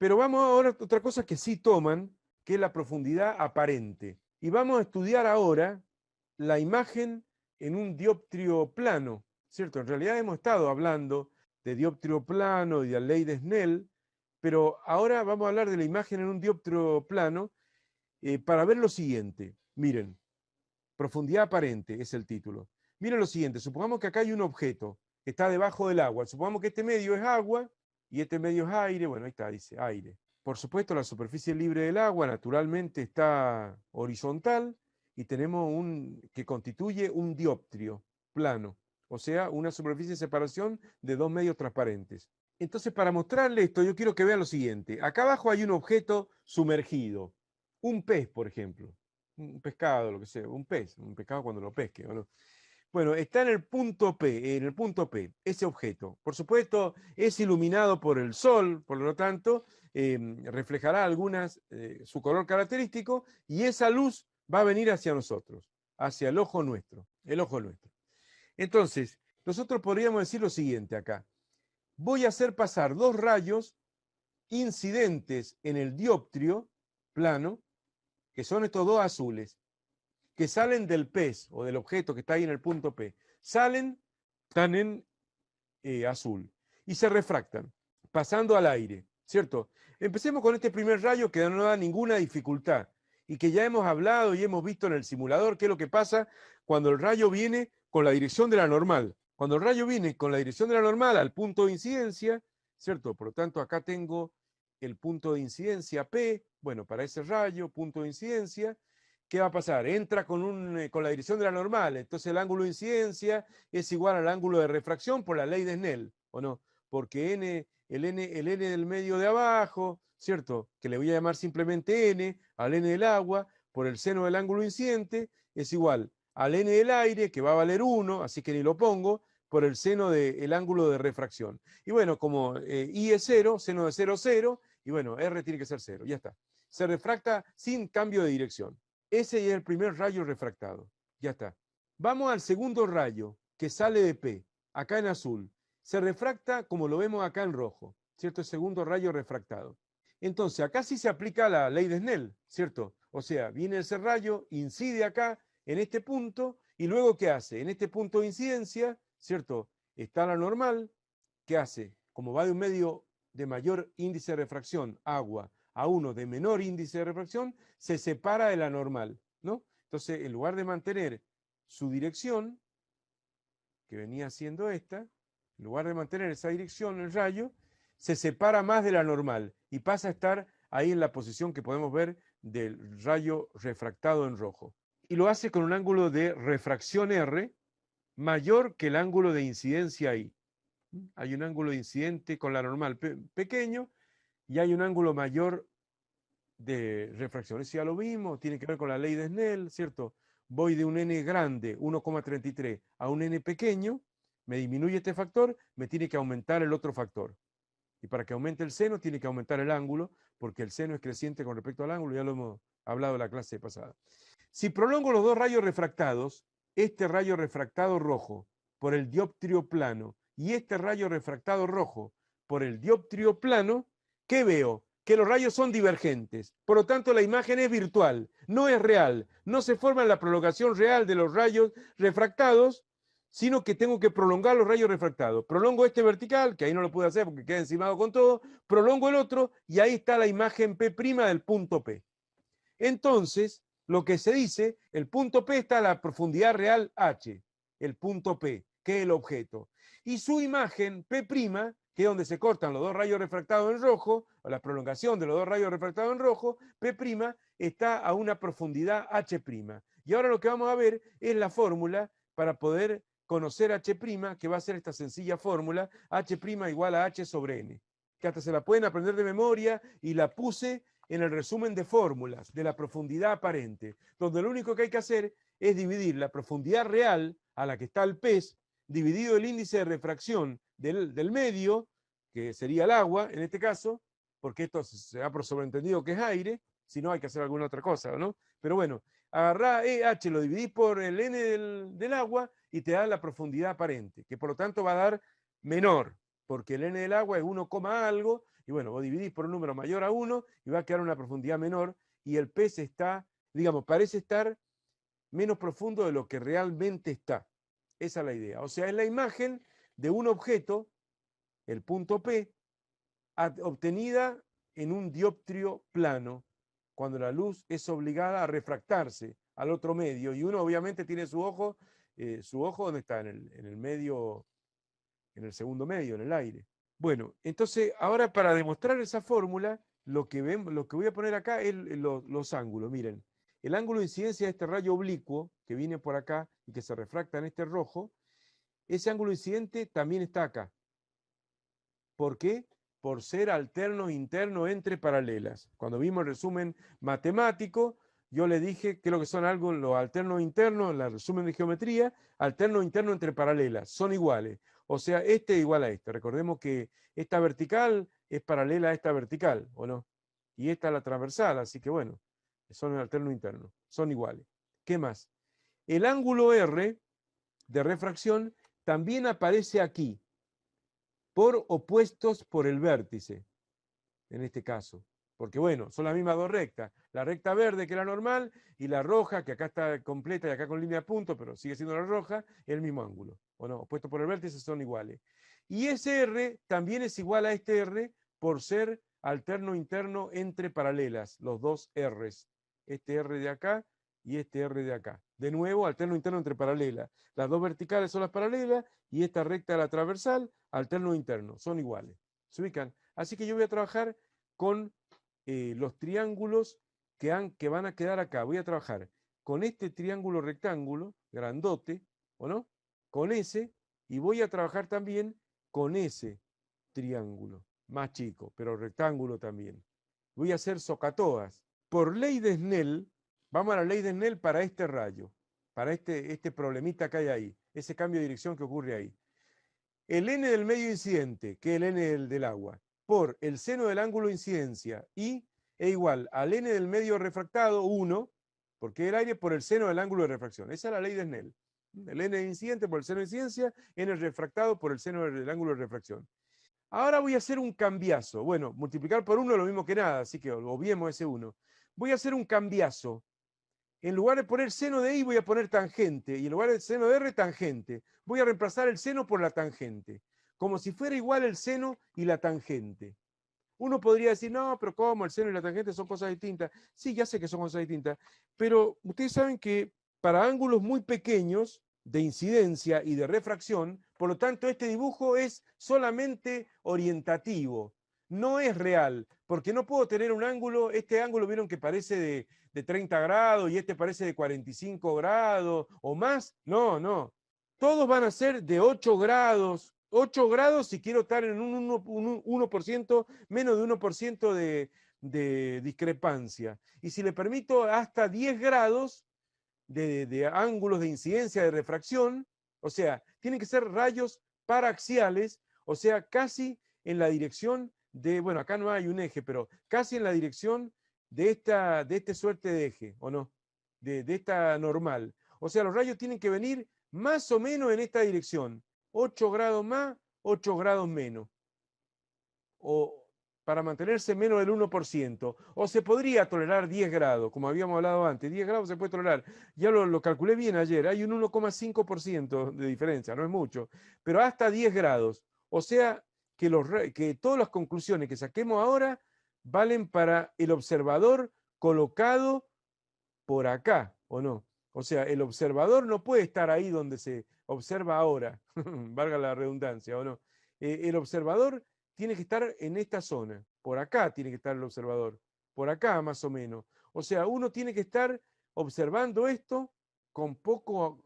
Pero vamos ahora a otra cosa que sí toman, que es la profundidad aparente. Y vamos a estudiar ahora la imagen en un dioptrio plano, ¿cierto? En realidad hemos estado hablando de dioptrio plano y de la ley de Snell, pero ahora vamos a hablar de la imagen en un dioptrio plano para ver lo siguiente. Miren, profundidad aparente es el título. Miren lo siguiente, supongamos que acá hay un objeto que está debajo del agua. Supongamos que este medio es agua y este medio es aire. Bueno, ahí está, dice aire. Por supuesto, la superficie libre del agua naturalmente está horizontal y tenemos un que constituye un dioptrio plano, o sea, una superficie de separación de dos medios transparentes. Entonces, para mostrarle esto, yo quiero que vean lo siguiente. Acá abajo hay un objeto sumergido, un pez, por ejemplo, un pescado, lo que sea, un pez, un pescado cuando lo pesque, ¿no? Bueno, está en el punto P, ese objeto. Por supuesto, es iluminado por el sol, por lo tanto, reflejará su color característico, y esa luz va a venir hacia nosotros, hacia el ojo nuestro, el ojo nuestro. Entonces, nosotros podríamos decir lo siguiente acá. Voy a hacer pasar dos rayos incidentes en el dioptrio plano, que son estos dos azules, que salen del pez o del objeto que está ahí en el punto P, están en azul y se refractan, pasando al aire, ¿cierto? Empecemos con este primer rayo que no da ninguna dificultad y que ya hemos hablado y hemos visto en el simulador qué es lo que pasa cuando el rayo viene con la dirección de la normal. Cuando el rayo viene con la dirección de la normal al punto de incidencia, ¿cierto? Por lo tanto, acá tengo el punto de incidencia P, bueno, para ese rayo, punto de incidencia, ¿qué va a pasar? Entra con la dirección de la normal, entonces el ángulo de incidencia es igual al ángulo de refracción por la ley de Snell, ¿o no? Porque el N del medio de abajo, ¿cierto? Que le voy a llamar simplemente N, al N del agua, por el seno del ángulo incidente, es igual al N del aire, que va a valer 1, así que ni lo pongo, por el seno del ángulo de refracción. Y bueno, como I es 0, seno de 0, 0, y bueno, R tiene que ser 0, ya está. Se refracta sin cambio de dirección. Ese es el primer rayo refractado. Ya está. Vamos al segundo rayo que sale de P, acá en azul. Se refracta como lo vemos acá en rojo, ¿cierto? El segundo rayo refractado. Entonces, acá sí se aplica la ley de Snell, ¿cierto? O sea, viene ese rayo, incide acá, en este punto, y luego, ¿qué hace? En este punto de incidencia, ¿cierto? Está la normal, ¿qué hace? Como va de un medio de mayor índice de refracción, agua, a uno de menor índice de refracción, se separa de la normal, ¿no? Entonces, en lugar de mantener su dirección, que venía siendo esta, en lugar de mantener esa dirección, el rayo, se separa más de la normal y pasa a estar ahí en la posición que podemos ver del rayo refractado en rojo. Y lo hace con un ángulo de refracción R mayor que el ángulo de incidencia I. Hay un ángulo de incidente con la normal pequeño y hay un ángulo mayor de refracción. Eso ya lo vimos, tiene que ver con la ley de Snell, ¿cierto? Voy de un n grande, 1,33, a un n pequeño, me disminuye este factor, me tiene que aumentar el otro factor. Y para que aumente el seno, tiene que aumentar el ángulo, porque el seno es creciente con respecto al ángulo, ya lo hemos hablado en la clase pasada. Si prolongo los dos rayos refractados, este rayo refractado rojo por el dioptrio plano y este rayo refractado rojo por el dioptrio plano, ¿qué veo? Que los rayos son divergentes. Por lo tanto, la imagen es virtual, no es real. No se forma la prolongación real de los rayos refractados, sino que tengo que prolongar los rayos refractados. Prolongo este vertical, que ahí no lo puedo hacer porque queda encimado con todo, prolongo el otro y ahí está la imagen P' del punto P. Entonces, lo que se dice, el punto P está a la profundidad real H, el punto P, que es el objeto. Y su imagen P', que es donde se cortan los dos rayos refractados en rojo, o la prolongación de los dos rayos refractados en rojo, P' está a una profundidad H'. Y ahora lo que vamos a ver es la fórmula para poder conocer H', que va a ser esta sencilla fórmula, H' igual a H sobre N, que hasta se la pueden aprender de memoria y la puse en el resumen de fórmulas de la profundidad aparente, donde lo único que hay que hacer es dividir la profundidad real a la que está el pez, dividido el índice de refracción del medio, que sería el agua en este caso, porque esto se da por sobreentendido que es aire, si no hay que hacer alguna otra cosa, ¿no? Pero bueno, agarrá EH, lo dividís por el N del agua y te da la profundidad aparente, que por lo tanto va a dar menor, porque el N del agua es 1, algo, y Y bueno, vos dividís por un número mayor a 1 y va a quedar una profundidad menor y el pez está, digamos, parece estar menos profundo de lo que realmente está. Esa es la idea. O sea, es la imagen de un objeto, el punto P, obtenida en un dioptrio plano, cuando la luz es obligada a refractarse al otro medio, y uno obviamente tiene su ojo ¿dónde está? En el medio, en el segundo medio, en el aire. Bueno, entonces ahora para demostrar esa fórmula, lo que voy a poner acá es los ángulos. Miren, el ángulo de incidencia de este rayo oblicuo que viene por acá y que se refracta en este rojo, ese ángulo incidente también está acá. ¿Por qué? Por ser alterno interno entre paralelas. Cuando vimos el resumen matemático, yo le dije que lo que son algo, los alternos internos, el resumen de geometría, alterno interno entre paralelas, son iguales. O sea, este es igual a este. Recordemos que esta vertical es paralela a esta vertical, ¿o no? Y esta es la transversal, así que bueno, son el alterno interno, son iguales. ¿Qué más? El ángulo R de refracción también aparece aquí, por opuestos por el vértice, en este caso. Porque bueno, son las mismas dos rectas. La recta verde, que es la normal, y la roja, que acá está completa y acá con línea de punto, pero sigue siendo la roja, es el mismo ángulo. ¿O no? Opuestos por el vértice son iguales. Y ese R también es igual a este R por ser alterno interno entre paralelas, los dos R's. Este R de acá y este R de acá. De nuevo, alterno interno entre paralelas. Las dos verticales son las paralelas y esta recta la transversal, alterno interno, son iguales. ¿Se ubican? Así que yo voy a trabajar con los triángulos que van a quedar acá. Voy a trabajar con este triángulo rectángulo, grandote, ¿o no? Con ese, y voy a trabajar también con ese triángulo, más chico, pero rectángulo también. Voy a hacer socatoas. Por ley de Snell, vamos a la ley de Snell para este rayo, para este problemita que hay ahí, ese cambio de dirección que ocurre ahí. El n del medio incidente, que es el n del agua, por el seno del ángulo de incidencia y es igual al n del medio refractado, 1, porque el aire por el seno del ángulo de refracción. Esa es la ley de Snell. El n de incidente por el seno de incidencia, n refractado por el seno del ángulo de refracción. Ahora voy a hacer un cambiazo. Bueno, multiplicar por 1 es lo mismo que nada, así que obviemos ese 1. Voy a hacer un cambiazo. En lugar de poner seno de I voy a poner tangente, y en lugar de seno de R, tangente. Voy a reemplazar el seno por la tangente, como si fuera igual el seno y la tangente. Uno podría decir, no, pero ¿cómo? El seno y la tangente son cosas distintas. Sí, ya sé que son cosas distintas, pero ustedes saben que para ángulos muy pequeños de incidencia y de refracción, por lo tanto, este dibujo es solamente orientativo, no es real, porque no puedo tener un ángulo, este ángulo vieron que parece de 30 grados y este parece de 45 grados o más. No, no. Todos van a ser de 8 grados. 8 grados si quiero estar en un 1%, menos de 1% de discrepancia. Y si le permito hasta 10 grados de ángulos de incidencia de refracción, o sea, tienen que ser rayos paraxiales, o sea, casi en la dirección de, bueno, acá no hay un eje, pero casi en la dirección de este suerte de eje, ¿o no? De esta normal. O sea, los rayos tienen que venir más o menos en esta dirección. 8 grados más, 8 grados menos. O para mantenerse menos del 1%. O se podría tolerar 10 grados, como habíamos hablado antes. 10 grados se puede tolerar. Ya lo calculé bien ayer. Hay un 1,5% de diferencia, no es mucho. Pero hasta 10 grados. O sea, que todas las conclusiones que saquemos ahora valen para el observador colocado por acá, ¿o no? O sea, el observador no puede estar ahí donde se observa ahora, valga la redundancia, ¿o no? El observador tiene que estar en esta zona, por acá tiene que estar el observador, por acá más o menos. O sea, uno tiene que estar observando esto con poco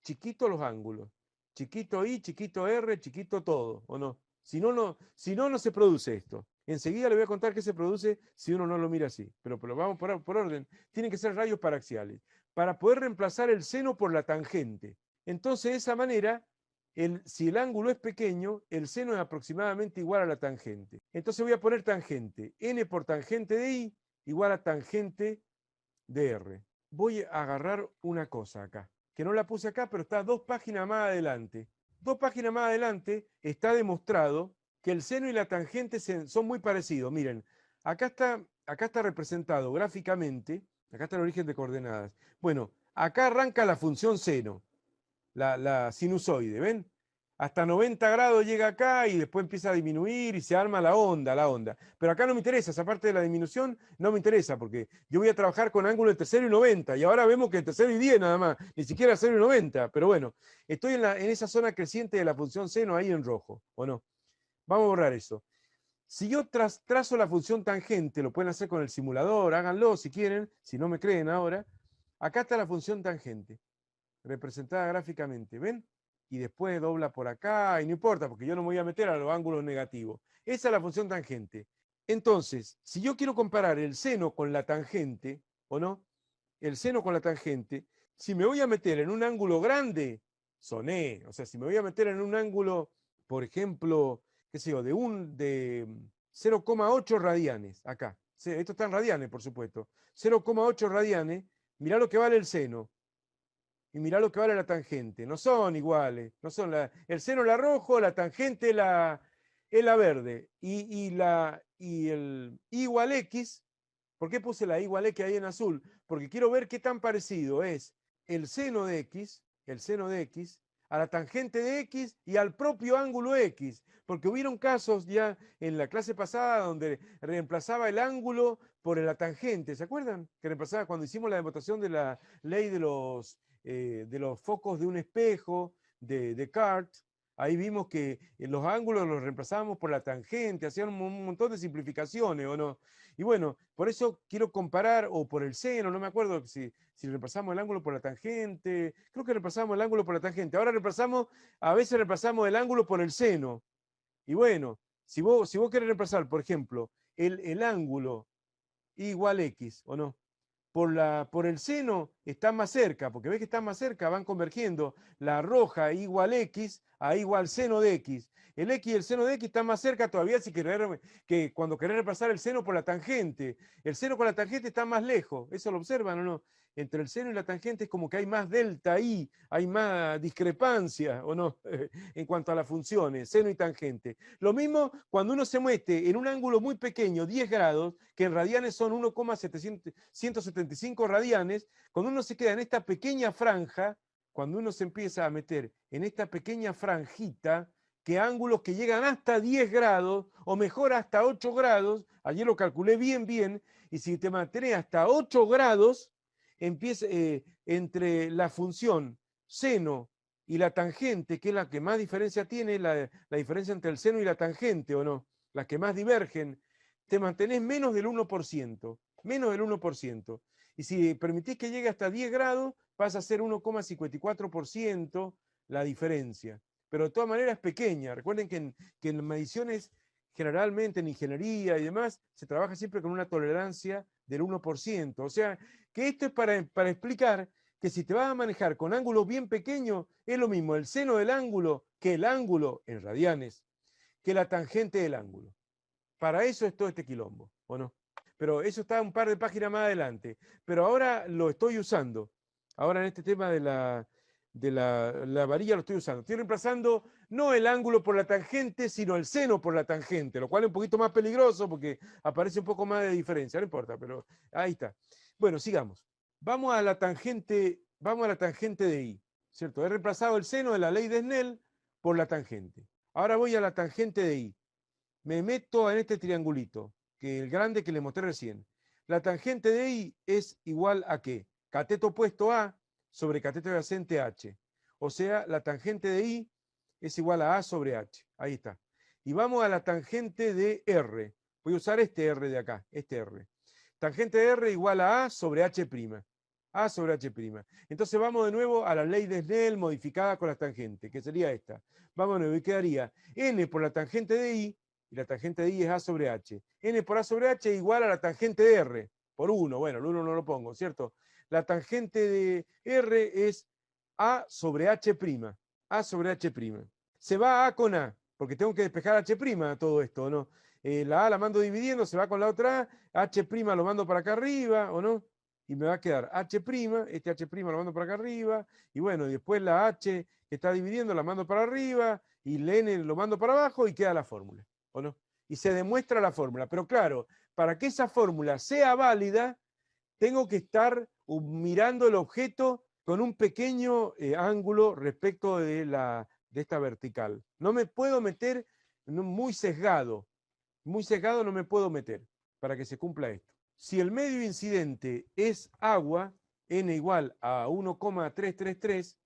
chiquito los ángulos. Chiquito I, chiquito R, chiquito todo, ¿o no? Si no, no se produce esto. Enseguida le voy a contar qué se produce si uno no lo mira así. Pero vamos por orden. Tienen que ser rayos paraxiales para poder reemplazar el seno por la tangente. Entonces, de esa manera, si el ángulo es pequeño, el seno es aproximadamente igual a la tangente. Entonces voy a poner tangente. N por tangente de I igual a tangente de R. Voy a agarrar una cosa acá, que no la puse acá, pero está 2 páginas más adelante. 2 páginas más adelante está demostrado que el seno y la tangente son muy parecidos. Miren, acá está representado gráficamente, acá está el origen de coordenadas. Bueno, acá arranca la función seno, la sinusoide, ¿ven? Hasta 90 grados llega acá y después empieza a disminuir y se arma la onda, la onda. Pero acá no me interesa, esa parte de la disminución no me interesa, porque yo voy a trabajar con ángulo entre 0 y 90, y ahora vemos que entre 0 y 10 nada más, ni siquiera 0 y 90, pero bueno, estoy en esa zona creciente de la función seno ahí en rojo, ¿o no? Vamos a borrar eso. Si yo trazo la función tangente, lo pueden hacer con el simulador, háganlo si quieren, si no me creen ahora. Acá está la función tangente, representada gráficamente, ¿ven? Y después dobla por acá, y no importa, porque yo no me voy a meter a los ángulos negativos. Esa es la función tangente. Entonces, si yo quiero comparar el seno con la tangente, ¿o no? El seno con la tangente, si me voy a meter en un ángulo grande, soné, o sea, si me voy a meter en un ángulo, por ejemplo, qué sé yo, de 0,8 radianes, acá. Esto está en radianes, por supuesto. 0,8 radianes, mirá lo que vale el seno y mirá lo que vale la tangente. No son iguales. No son el seno es la rojo, la tangente es la verde. Y el I igual X, ¿por qué puse la I igual X ahí en azul? Porque quiero ver qué tan parecido es el seno de X, a la tangente de X y al propio ángulo X. Porque hubieron casos ya en la clase pasada donde reemplazaba el ángulo por la tangente. ¿Se acuerdan? Que reemplazaba cuando hicimos la demostración de la ley de los focos de un espejo de Descartes. Ahí vimos que los ángulos los reemplazábamos por la tangente, hacían un montón de simplificaciones, ¿o no? Y bueno, por eso quiero comparar, o por el seno, no me acuerdo si reemplazamos el ángulo por la tangente, creo que reemplazamos el ángulo por la tangente. Ahora a veces reemplazamos el ángulo por el seno. Y bueno, si vos querés reemplazar, por ejemplo, el ángulo igual X, ¿o no? Por el seno están más cerca, porque ves que están más cerca, van convergiendo. La roja igual X a igual seno de X. El X y el seno de X están más cerca todavía que cuando querés repasar el seno por la tangente. El seno con la tangente está más lejos. ¿Eso lo observan o no? Entre el seno y la tangente es como que hay más delta I, hay más discrepancia, ¿o no? En cuanto a las funciones, seno y tangente. Lo mismo cuando uno se mete en un ángulo muy pequeño, 10 grados, que en radianes son 1,175 radianes, cuando uno se queda en esta pequeña franja, cuando uno se empieza a meter en esta pequeña franjita, que ángulos que llegan hasta 10 grados, o mejor hasta 8 grados, ayer lo calculé bien, y si te mantienes hasta 8 grados, empieza entre la función seno y la tangente, que es la que más diferencia tiene, la diferencia entre el seno y la tangente, ¿o no? Las que más divergen, te mantenés menos del 1%, menos del 1%. Y si permitís que llegue hasta 10 grados, pasa a ser 1,54% la diferencia. Pero de todas maneras es pequeña. Recuerden que en mediciones, generalmente en ingeniería y demás, se trabaja siempre con una tolerancia del 1%. O sea, que esto es para explicar que si te vas a manejar con ángulos bien pequeños, es lo mismo el seno del ángulo que el ángulo en radianes, que la tangente del ángulo. Para eso es todo este quilombo, ¿o no? Pero eso está un par de páginas más adelante. Pero ahora lo estoy usando. Ahora en este tema la varilla lo estoy usando. Estoy reemplazando no el ángulo por la tangente, sino el seno por la tangente, lo cual es un poquito más peligroso porque aparece un poco más de diferencia. No importa, pero ahí está. Bueno, sigamos. Vamos a la tangente de I, ¿cierto? He reemplazado el seno de la ley de Snell por la tangente. Ahora voy a la tangente de I. Me meto en este triangulito, que el grande que le mostré recién. La tangente de I es igual a ¿qué? Cateto opuesto A sobre cateto adyacente H. O sea, la tangente de I es igual a sobre H. Ahí está. Y vamos a la tangente de R. Voy a usar este R de acá, este R. Tangente de R igual a sobre H'. A sobre H'. Entonces vamos de nuevo a la ley de Snell modificada con la tangente, que sería esta. Vamos de nuevo y quedaría N por la tangente de I, y la tangente de I es A sobre H. N por A sobre H igual a la tangente de R, por 1. Bueno, el 1 no lo pongo, ¿cierto? La tangente de R es A sobre H'. A sobre H'. Se va A con A, porque tengo que despejar H' todo esto, ¿no? La A la mando dividiendo, se va con la otra A, H' lo mando para acá arriba, ¿o no? Y me va a quedar H', este H' lo mando para acá arriba, y bueno, y después la H que está dividiendo la mando para arriba, y el N lo mando para abajo y queda la fórmula. ¿o no? Y se demuestra la fórmula. Pero claro, para que esa fórmula sea válida, tengo que estar mirando el objeto con un pequeño ángulo respecto de esta vertical. No me puedo meter muy sesgado no me puedo meter para que se cumpla esto. Si el medio incidente es agua, n igual a 1,333,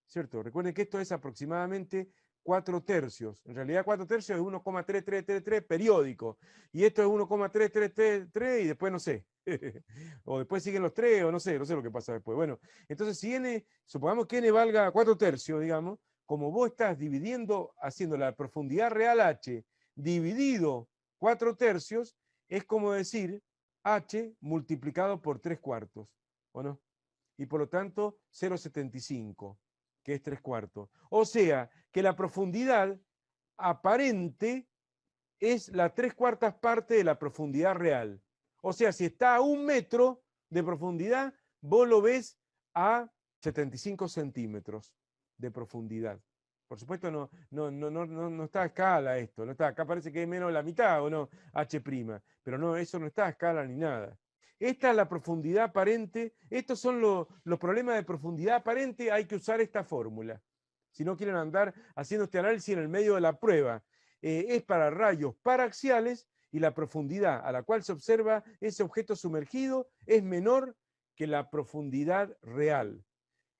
¿cierto? Recuerden que esto es aproximadamente 4 tercios. En realidad 4 tercios es 1,3333 periódico. Y esto es 1,333 y después no sé. O después siguen los 3 o no sé lo que pasa después. Bueno, entonces si n, supongamos que n valga 4 tercios, digamos, como vos estás dividiendo, haciendo la profundidad real h dividido 4 tercios, es como decir h multiplicado por 3 cuartos, ¿o no? Y por lo tanto 0,75, que es 3 cuartos. O sea, que la profundidad aparente es la 3/4 parte de la profundidad real. O sea, si está a 1 metro de profundidad, vos lo ves a 75 centímetros de profundidad. Por supuesto, no está a escala esto, no está, acá parece que es menos de la mitad o no, H', pero no, eso no está a escala ni nada. Esta es la profundidad aparente, estos son los problemas de profundidad aparente, hay que usar esta fórmula. Si no quieren andar haciendo este análisis en el medio de la prueba, es para rayos paraxiales y la profundidad a la cual se observa ese objeto sumergido es menor que la profundidad real.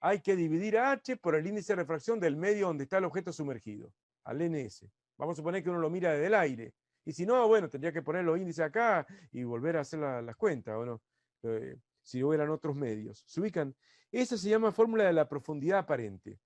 Hay que dividir a H por el índice de refracción del medio donde está el objeto sumergido, al NS. Vamos a suponer que uno lo mira desde el aire. Y si no, bueno, tendría que poner los índices acá y volver a hacer las cuentas, ¿o no? Si hubieran otros medios. ¿Se ubican? Esa se llama fórmula de la profundidad aparente.